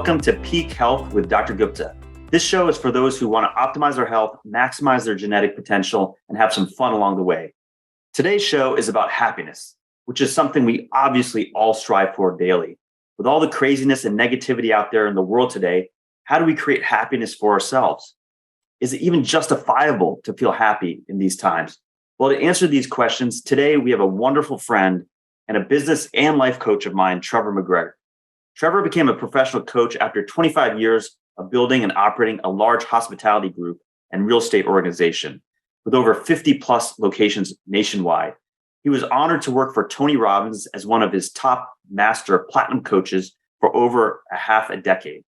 Welcome to Peak Health with Dr. Gupta. This show is for those who want to optimize their health, maximize their genetic potential, and have some fun along the way. Today's show is about happiness, which is something we obviously all strive for daily. With all the craziness and negativity out there in the world today, how do we create happiness for ourselves? Is it even justifiable to feel happy in these times? Well, to answer these questions, today we have a wonderful friend and a business and life coach of mine, Trevor McGregor. Trevor became a professional coach after 25 years of building and operating a large hospitality group and real estate organization with over 50 plus locations nationwide. He was honored to work for Tony Robbins as one of his top master platinum coaches for over a half a decade.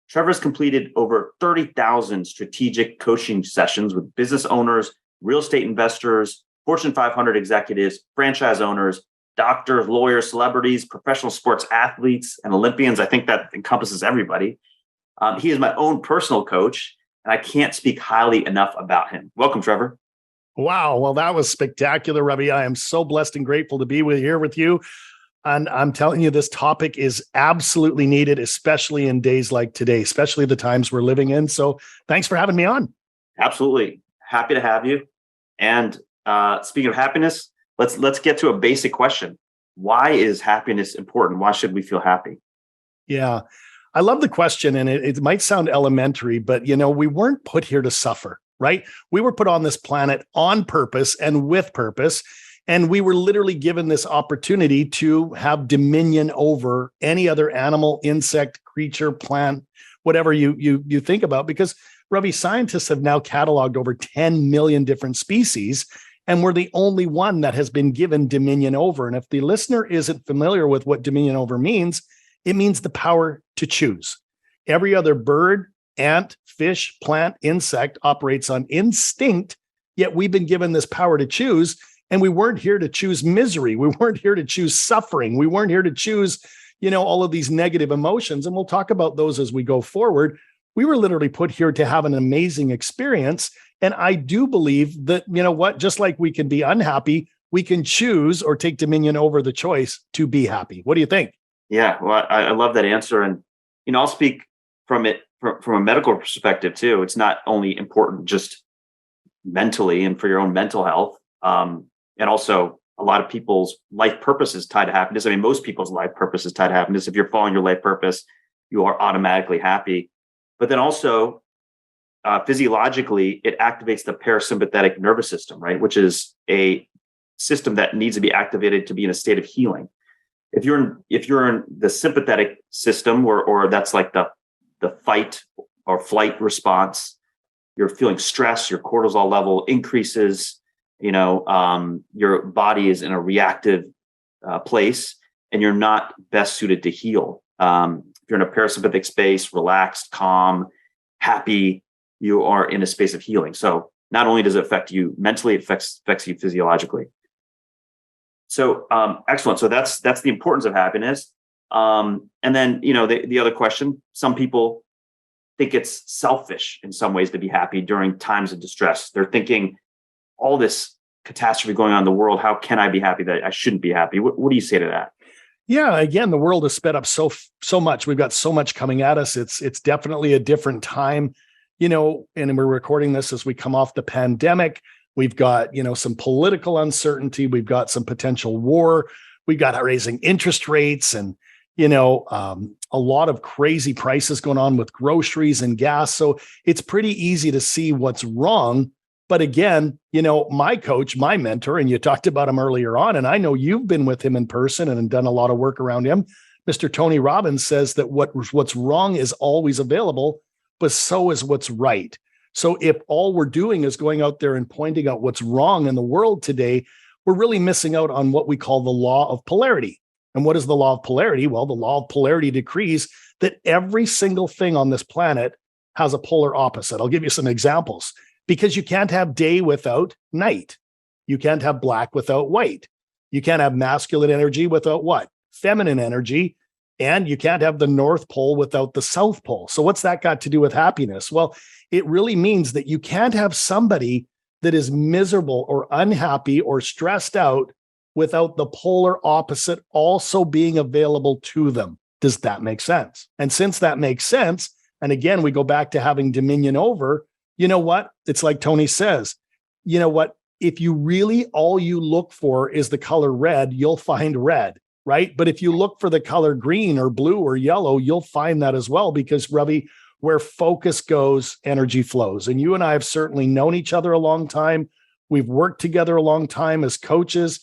Trevor's completed over 30,000 strategic coaching sessions with business owners, real estate investors, Fortune 500 executives, franchise owners, doctors, lawyers, celebrities, professional sports athletes, and Olympians. I think that encompasses everybody. He is my own personal coach, and I can't speak highly enough about him. Welcome, Trevor. Wow. Well, that was spectacular, Ravi. I am so blessed and grateful to be here with you. And I'm telling you, this topic is absolutely needed, especially in days like today, especially the times we're living in. So thanks for having me on. Absolutely. Happy to have you. And speaking of happiness, let's get to a basic question. Why is happiness important? Why should we feel happy? Yeah, I love the question. And it might sound elementary, but we weren't put here to suffer, right? We were put on this planet on purpose and with purpose. And we were literally given this opportunity to have dominion over any other animal, insect, creature, plant, whatever you think about. Because, Ravi, scientists have now cataloged over 10 million different species, and we're the only one that has been given dominion over. And if the listener isn't familiar with what dominion over means, it means the power to choose. Every other bird, ant, fish, plant, insect operates on instinct, yet we've been given this power to choose. And we weren't here to choose misery. We weren't here to choose suffering. We weren't here to choose, all of these negative emotions. And we'll talk about those as we go forward. We were literally put here to have an amazing experience. And I do believe that, just like we can be unhappy, we can choose or take dominion over the choice to be happy. What do you think? Yeah, well, I love that answer. And, I'll speak from a medical perspective too. It's not only important just mentally and for your own mental health. And also a lot of people's life purpose is tied to happiness. I mean, most people's life purpose is tied to happiness. If you're following your life purpose, you are automatically happy. But then also physiologically, it activates the parasympathetic nervous system, right? Which is a system that needs to be activated to be in a state of healing. If you're in the sympathetic system, or that's like the fight or flight response, you're feeling stress, your cortisol level increases. Your body is in a reactive place, and you're not best suited to heal. If you're in a parasympathetic space, relaxed, calm, happy, you are in a space of healing. So not only does it affect you mentally, it affects you physiologically. So excellent. So that's the importance of happiness. And then the other question: some people think it's selfish in some ways to be happy during times of distress. They're thinking, all this catastrophe going on in the world, how can I be happy that I shouldn't be happy? What do you say to that? Yeah, again, the world has sped up so much. We've got so much coming at us. It's definitely a different time, and we're recording this as we come off the pandemic. We've got, some political uncertainty. We've got some potential war. We've got raising interest rates and, a lot of crazy prices going on with groceries and gas. So it's pretty easy to see what's wrong. But again, my coach, my mentor, and you talked about him earlier on, and I know you've been with him in person and done a lot of work around him. Mr. Tony Robbins says that what's wrong is always available, but so is what's right. So if all we're doing is going out there and pointing out what's wrong in the world today, we're really missing out on what we call the law of polarity. And what is the law of polarity? Well, the law of polarity decrees that every single thing on this planet has a polar opposite. I'll give you some examples. Because you can't have day without night. You can't have black without white. You can't have masculine energy without what? Feminine energy. And you can't have the North Pole without the South Pole. So what's that got to do with happiness? Well, it really means that you can't have somebody that is miserable or unhappy or stressed out without the polar opposite also being available to them. Does that make sense? And since that makes sense, and again, we go back to having dominion over, you know what? It's like Tony says, you know what? If you really, all you look for is the color red, you'll find red, right? But if you look for the color green or blue or yellow, you'll find that as well, because Ravi, where focus goes, energy flows. And you and I have certainly known each other a long time. We've worked together a long time as coaches.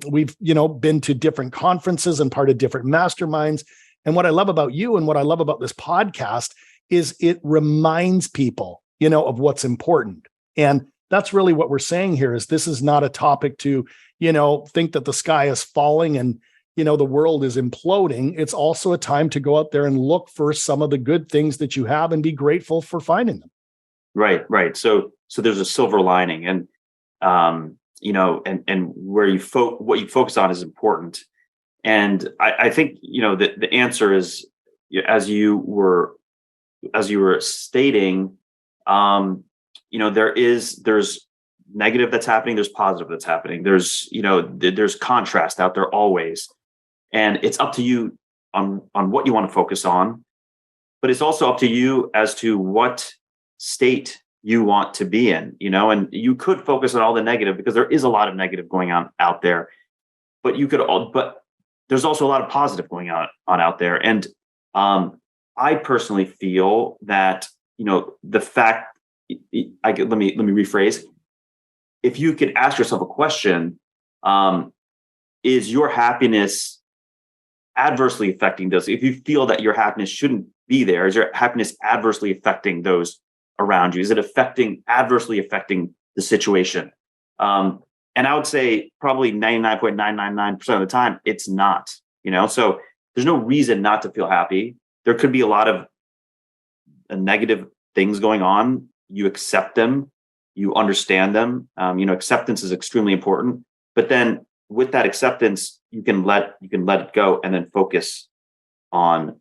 We've, been to different conferences and part of different masterminds. And what I love about you and what I love about this podcast is it reminds people, of what's important. And that's really what we're saying here is this is not a topic to, think that the sky is falling and, the world is imploding. It's also a time to go out there and look for some of the good things that you have and be grateful for finding them. Right. So there's a silver lining, and and where what you focus on is important. And I think, the answer is, as you were stating, there's negative that's happening, there's positive that's happening. There's contrast out there always. And it's up to you on what you want to focus on, but it's also up to you as to what state you want to be in, and you could focus on all the negative because there is a lot of negative going on out there, but there's also a lot of positive going on out there. And I personally feel that, the fact, let me rephrase. If you could ask yourself a question, is your happiness adversely affecting those? If you feel that your happiness shouldn't be there, is your happiness adversely affecting those around you? Is it adversely affecting the situation? And I would say probably 99.999% of the time, it's not, so there's no reason not to feel happy. There could be a lot of negative things going on. You accept them, you understand them. Acceptance is extremely important, but then with that acceptance, you can let it go and then focus on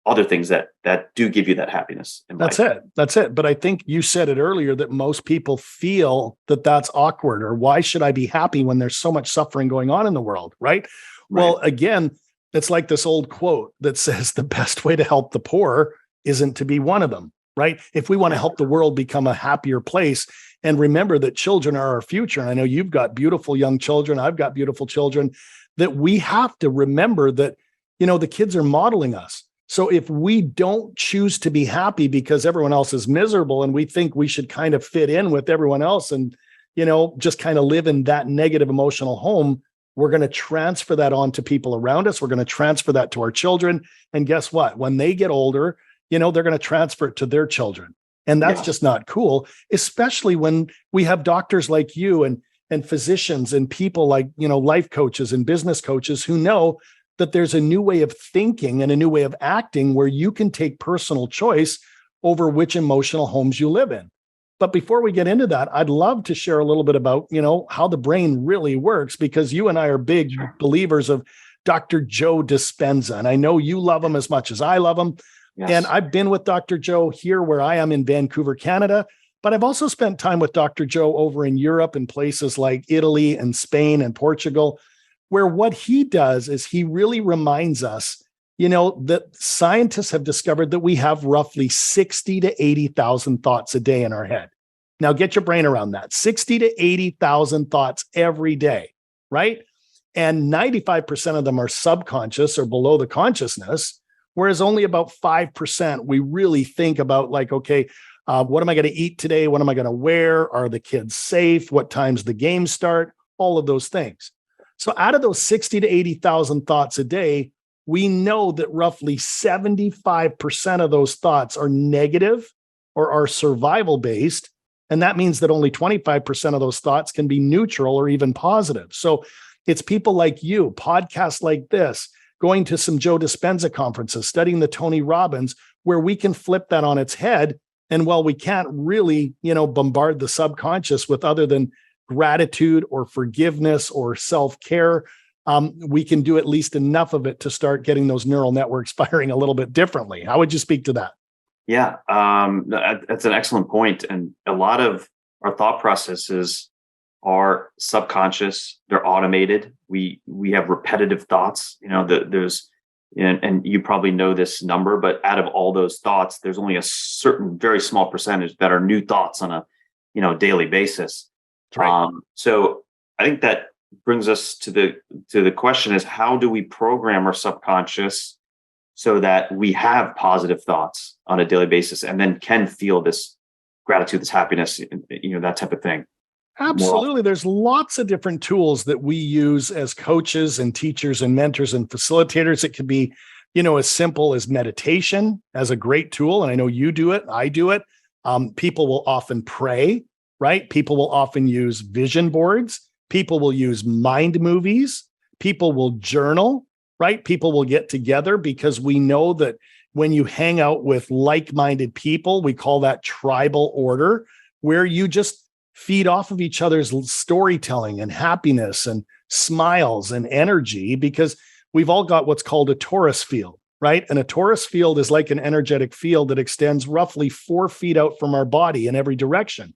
other things that do give you that happiness in life. That's it. But I think you said it earlier that most people feel that that's awkward, or why should I be happy when there's so much suffering going on in the world, right? Well, again, it's like this old quote that says the best way to help the poor isn't to be one of them, right? If we want to help the world become a happier place, and remember that children are our future. And I know you've got beautiful young children. I've got beautiful children, that we have to remember that, the kids are modeling us. So if we don't choose to be happy because everyone else is miserable and we think we should kind of fit in with everyone else and, just kind of live in that negative emotional home, we're going to transfer that on to people around us. We're going to transfer that to our children. And guess what? When they get older, they're going to transfer it to their children. And that's just not cool, especially when we have doctors like you and physicians and people like, life coaches and business coaches who know that there's a new way of thinking and a new way of acting where you can take personal choice over which emotional homes you live in. But before we get into that, I'd love to share a little bit about, how the brain really works, because you and I are big believers of Dr. Joe Dispenza. And I know you love him as much as I love him. Yes. And I've been with Dr. Joe here where I am in Vancouver, Canada, but I've also spent time with Dr. Joe over in Europe in places like Italy and Spain and Portugal, where what he does is he really reminds us, that scientists have discovered that we have roughly 60 to 80,000 thoughts a day in our head. Now get your brain around that, 60 to 80,000 thoughts every day, right? And 95% of them are subconscious or below the consciousness. Whereas only about 5% we really think about, like, okay, what am I going to eat today? What am I going to wear? Are the kids safe? What time's the game start? All of those things. So out of those 60 to 80,000 thoughts a day, we know that roughly 75% of those thoughts are negative or are survival based. And that means that only 25% of those thoughts can be neutral or even positive. So it's people like you, podcasts like this, going to some Joe Dispenza conferences, studying the Tony Robbins, where we can flip that on its head. And while we can't really, bombard the subconscious with other than gratitude or forgiveness or self-care, we can do at least enough of it to start getting those neural networks firing a little bit differently. How would you speak to that? Yeah, that's an excellent point. And a lot of our thought processes are subconscious. They're automated. We have repetitive thoughts. There's and you probably know this number, but out of all those thoughts, there's only a certain very small percentage that are new thoughts on a, daily basis. That's right. So I think that brings us to the question is, how do we program our subconscious so that we have positive thoughts on a daily basis and then can feel this gratitude, this happiness, that type of thing? Absolutely. There's lots of different tools that we use as coaches and teachers and mentors and facilitators. It can be, as simple as meditation as a great tool. And I know you do it. I do it. People will often pray, right? People will often use vision boards. People will use mind movies. People will journal, right? People will get together because we know that when you hang out with like-minded people, we call that tribal order, where you just feed off of each other's storytelling and happiness and smiles and energy, because we've all got what's called a torus field, right? And a torus field is like an energetic field that extends roughly 4 feet out from our body in every direction,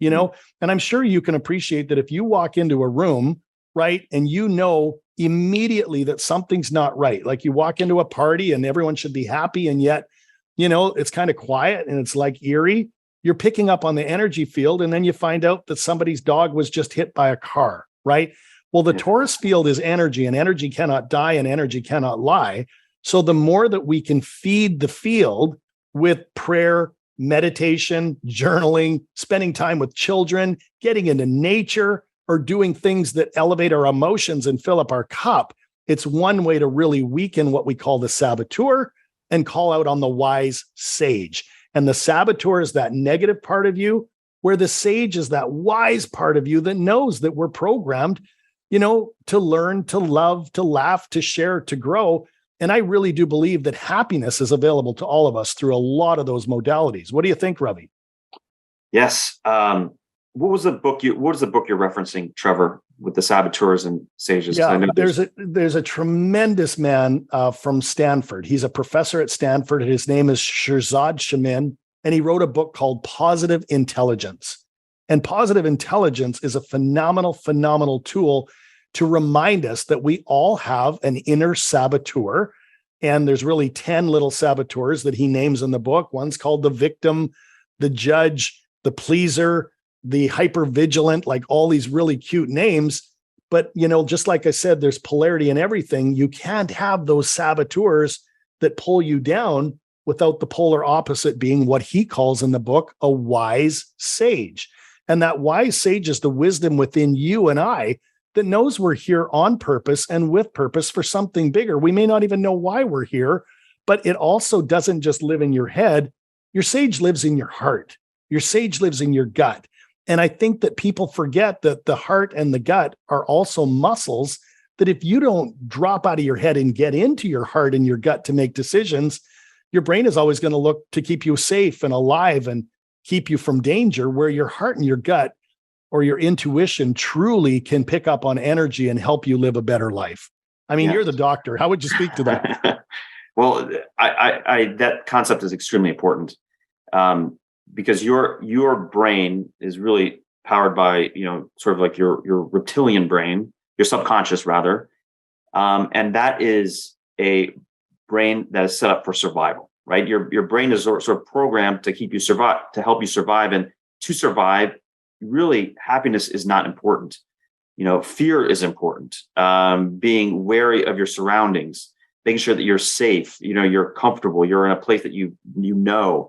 and I'm sure you can appreciate that if you walk into a room, right, and immediately that something's not right, like you walk into a party and everyone should be happy, and yet, it's kind of quiet and it's like eerie. You're picking up on the energy field, and then you find out that somebody's dog was just hit by a car, right? Well, the torus field is energy, and energy cannot die and energy cannot lie. So the more that we can feed the field with prayer, meditation, journaling, spending time with children, getting into nature, or doing things that elevate our emotions and fill up our cup, it's one way to really weaken what we call the saboteur and call out on the wise sage. And the saboteur is that negative part of you, where the sage is that wise part of you that knows that we're programmed, to learn, to love, to laugh, to share, to grow. And I really do believe that happiness is available to all of us through a lot of those modalities. What do you think, Ravi? Yes. What was the book you're referencing, Trevor, with the saboteurs and sages? Yeah, there's a tremendous man from Stanford. He's a professor at Stanford. His name is Shirzad Shamin, and he wrote a book called Positive Intelligence. And positive intelligence is a phenomenal tool to remind us that we all have an inner saboteur. And there's really 10 little saboteurs that he names in the book. One's called the victim, the judge, the pleaser, the hypervigilant, like all these really cute names. But, just like I said, there's polarity in everything. You can't have those saboteurs that pull you down without the polar opposite being what he calls in the book a wise sage. And that wise sage is the wisdom within you and I that knows we're here on purpose and with purpose for something bigger. We may not even know why we're here, but it also doesn't just live in your head. Your sage lives in your heart. Your sage lives in your gut. And I think that people forget that the heart and the gut are also muscles that if you don't drop out of your head and get into your heart and your gut to make decisions, your brain is always going to look to keep you safe and alive and keep you from danger, where your heart and your gut or your intuition truly can pick up on energy and help you live a better life. I mean, You're the doctor. How would you speak to that? Well, I that concept is extremely important. Because your brain is really powered by, sort of like your reptilian brain, your subconscious rather. And that is a brain that is set up for survival, right? Your brain is sort of programmed to keep you survive, to help you survive. And to survive, really, happiness is not important. Fear is important. Being wary of your surroundings, making sure that you're safe, you're comfortable, you're in a place that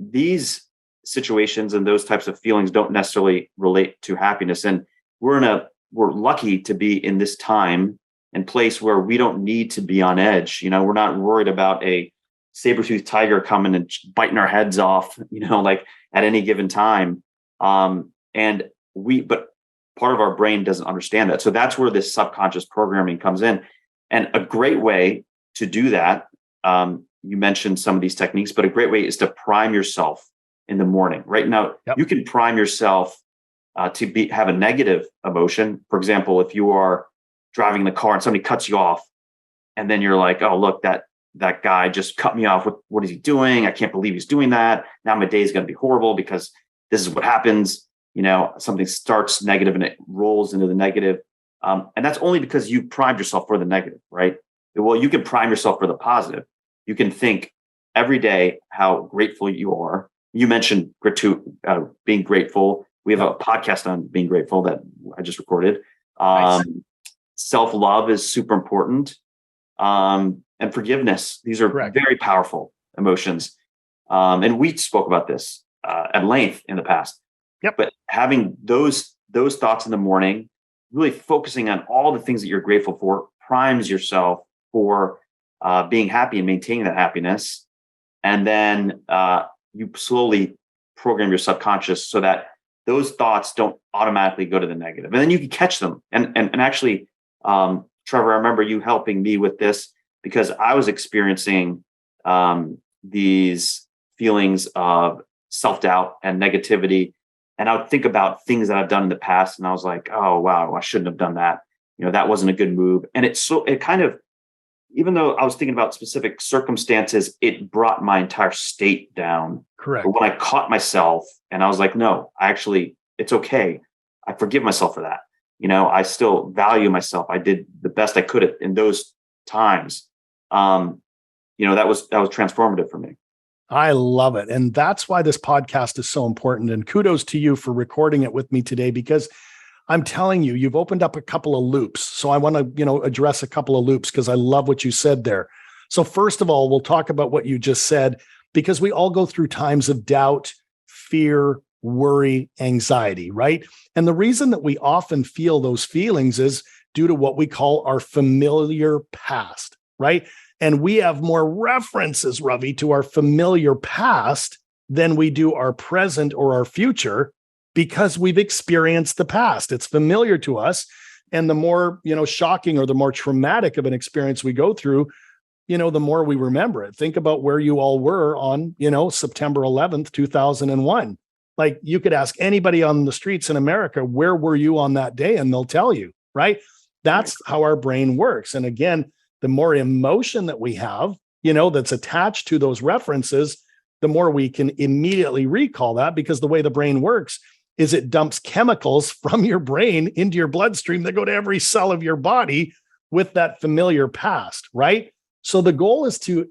these situations and those types of feelings don't necessarily relate to happiness. And we're lucky to be in this time and place where we don't need to be on edge. We're not worried about a saber-toothed tiger coming and biting our heads off, like at any given time. But part of our brain doesn't understand that. So that's where this subconscious programming comes in. And a great way to do that, you mentioned some of these techniques, but a great way is to prime yourself in the morning. Right now, You can prime yourself to have a negative emotion. For example, if you are driving the car and somebody cuts you off, and then you're like, "Oh, look, that guy just cut me off. What is he doing? I can't believe he's doing that. Now my day is going to be horrible because this is what happens." Something starts negative and it rolls into the negative, and that's only because you primed yourself for the negative, right? Well, you can prime yourself for the positive. You can think every day how grateful you are. You mentioned being grateful. We have a podcast on being grateful that I just recorded. Nice. Self-love is super important. And forgiveness. These are Correct. very powerful emotions. And we spoke about this at length in the past. Yep. But having those thoughts in the morning, really focusing on all the things that you're grateful for, primes yourself for being happy and maintaining that happiness. And then you slowly program your subconscious so that those thoughts don't automatically go to the negative. And then you can catch them. And actually, Trevor, I remember you helping me with this because I was experiencing these feelings of self-doubt and negativity. And I would think about things that I've done in the past. And I was like, oh, wow, I shouldn't have done that. That wasn't a good move. And it kind of, even though I was thinking about specific circumstances, it brought my entire state down. Correct. But when I caught myself and I was like, no, it's okay. I forgive myself for that. I still value myself. I did the best I could in those times. That was transformative for me. I love it. And that's why this podcast is so important. And kudos to you for recording it with me today, because I'm telling you, you've opened up a couple of loops. So I want to, address a couple of loops because I love what you said there. So first of all, we'll talk about what you just said, because we all go through times of doubt, fear, worry, anxiety, right? And the reason that we often feel those feelings is due to what we call our familiar past, right? And we have more references, Ravi, to our familiar past than we do our present or our future, because we've experienced the past. It's familiar to us. And the more, shocking or the more traumatic of an experience we go through, the more we remember it. Think about where you all were on, September 11th, 2001. Like, you could ask anybody on the streets in America, where were you on that day? And they'll tell you, right? That's how our brain works. And again, the more emotion that we have, that's attached to those references, the more we can immediately recall that, because the way the brain works is it dumps chemicals from your brain into your bloodstream that go to every cell of your body with that familiar past, right? So the goal is to,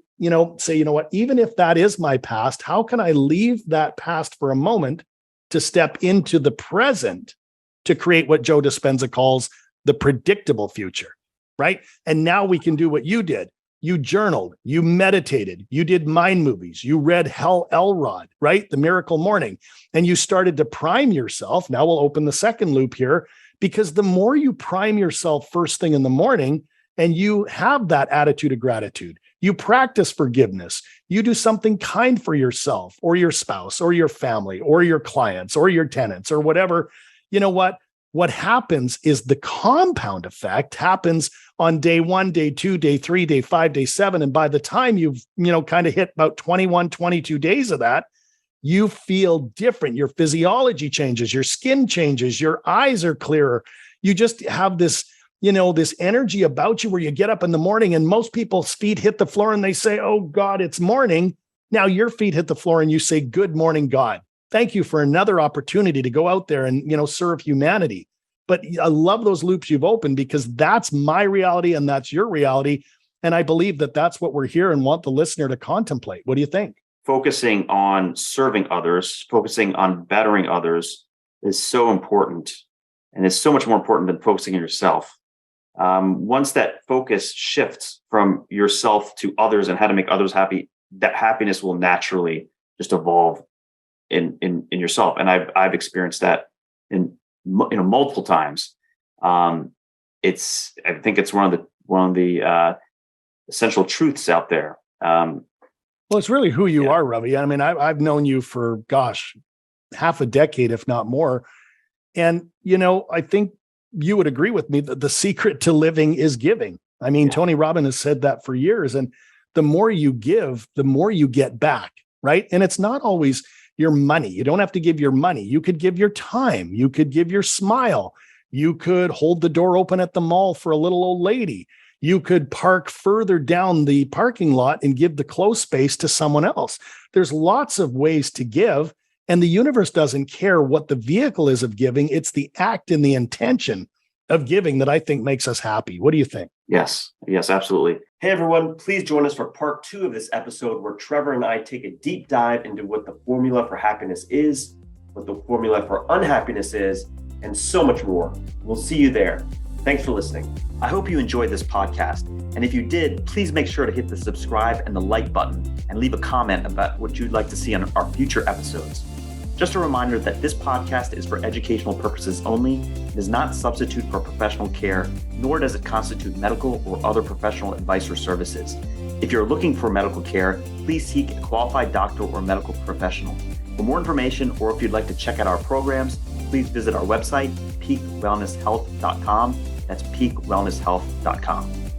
say, what, even if that is my past, how can I leave that past for a moment to step into the present to create what Joe Dispenza calls the predictable future, right? And now we can do what you did. You journaled, you meditated, you did mind movies, you read Hal Elrod, right? The Miracle Morning, and you started to prime yourself. Now we'll open the second loop here, because the more you prime yourself first thing in the morning and you have that attitude of gratitude, you practice forgiveness, you do something kind for yourself or your spouse or your family or your clients or your tenants or whatever, what happens is the compound effect happens on day 1, day 2, day 3, day 5, day 7. And by the time you've, kind of hit about 21, 22 days of that, you feel different. Your physiology changes, your skin changes, your eyes are clearer. You just have this, this energy about you where you get up in the morning and most people's feet hit the floor and they say, oh God, it's morning. Now your feet hit the floor and you say, good morning, God. Thank you for another opportunity to go out there and, serve humanity. But I love those loops you've opened, because that's my reality and that's your reality. And I believe that that's what we're here and want the listener to contemplate. What do you think? Focusing on serving others, focusing on bettering others is so important. And it's so much more important than focusing on yourself. Once that focus shifts from yourself to others and how to make others happy, that happiness will naturally just evolve in yourself. And I've experienced that in multiple times. I think it's one of the essential truths out there. Well, it's really who you are, Ravi. I mean, I've known you for, half a decade, if not more. And, I think you would agree with me that the secret to living is giving. I mean, Tony Robbins has said that for years. And the more you give, the more you get back, right? And it's not always your money. You don't have to give your money. You could give your time. You could give your smile. You could hold the door open at the mall for a little old lady. You could park further down the parking lot and give the close space to someone else. There's lots of ways to give, and the universe doesn't care what the vehicle is of giving. It's the act and the intention of giving that I think makes us happy. What do you think? Yes, absolutely. Hey, everyone, please join us for part 2 of this episode where Trevor and I take a deep dive into what the formula for happiness is, what the formula for unhappiness is, and so much more. We'll see you there. Thanks for listening. I hope you enjoyed this podcast. And if you did, please make sure to hit the subscribe and the like button and leave a comment about what you'd like to see on our future episodes. Just a reminder that this podcast is for educational purposes only. It does not substitute for professional care, nor does it constitute medical or other professional advice or services. If you're looking for medical care, please seek a qualified doctor or medical professional. For more information, or if you'd like to check out our programs, please visit our website, peakwellnesshealth.com. That's peakwellnesshealth.com.